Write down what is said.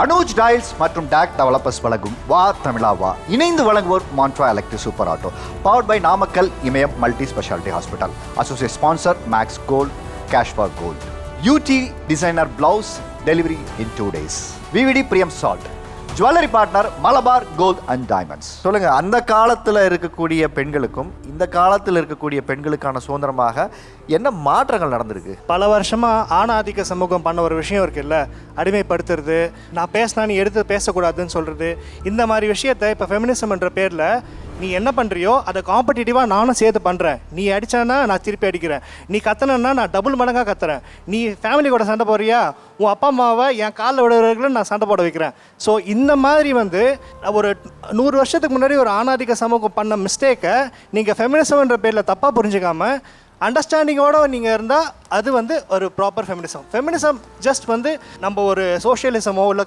Anuj tiles மற்றும் டாக் developers வழங்கும் வா தமிழா வா இணைந்து வழங்குவோர் Montra electric super auto powered by Namakkal Imayam multi speciality hospital associate sponsor Max Gold cash for gold UD designer blouse delivery in 2 days VVD Priyam salt jewellery partner Malabar gold and diamonds. சொல்லுங்க, அந்த காலத்தில் இருக்கக்கூடிய பெண்களுக்கும் இந்த காலத்தில் இருக்கக்கூடிய பெண்களுக்கான சுதந்திரமாக என்ன மாற்றங்கள் நடந்திருக்கு? பல வருஷமாக ஆணாதிக்க சமூகம் பண்ண ஒரு விஷயம் இருக்குல்ல, அடிமைப்படுத்துறது, நான் பேசினா நீ எடுத்து பேசக்கூடாதுன்னு சொல்கிறது, இந்த மாதிரி விஷயத்தை இப்போ ஃபெமினிசம்ன்ற பேரில் நீ என்ன பண்ணுறியோ அதை காம்படிட்டிவாக நானும் சேர்த்து பண்ணுறேன். நீ அடித்தானா நான் திருப்பி அடிக்கிறேன், நீ கத்துனா நான் டபுள் மடங்காக கத்துறேன், நீ ஃபேமிலி கூட சண்டை போடுறியா உன் அப்பா அம்மாவை என் காலில் விடுறவர்களும் நான் சண்டை போட வைக்கிறேன். ஸோ இந்த மாதிரி ஒரு 100 வருஷத்துக்கு முன்னாடி ஒரு ஆணாதிக்க சமூகம் பண்ண மிஸ்டேக்கை நீங்கள் ஃபெமினிசம்ன்ற பேரில் தப்பாக புரிஞ்சுக்காமல் அண்டர்ஸ்டாண்டிங்கோடு நீங்கள் இருந்தால் அது ஒரு ப்ராப்பர் ஃபெமினிசம். ஃபெமினிசம் ஜஸ்ட் நம்ம ஒரு சோஷியலிசமோ இல்லை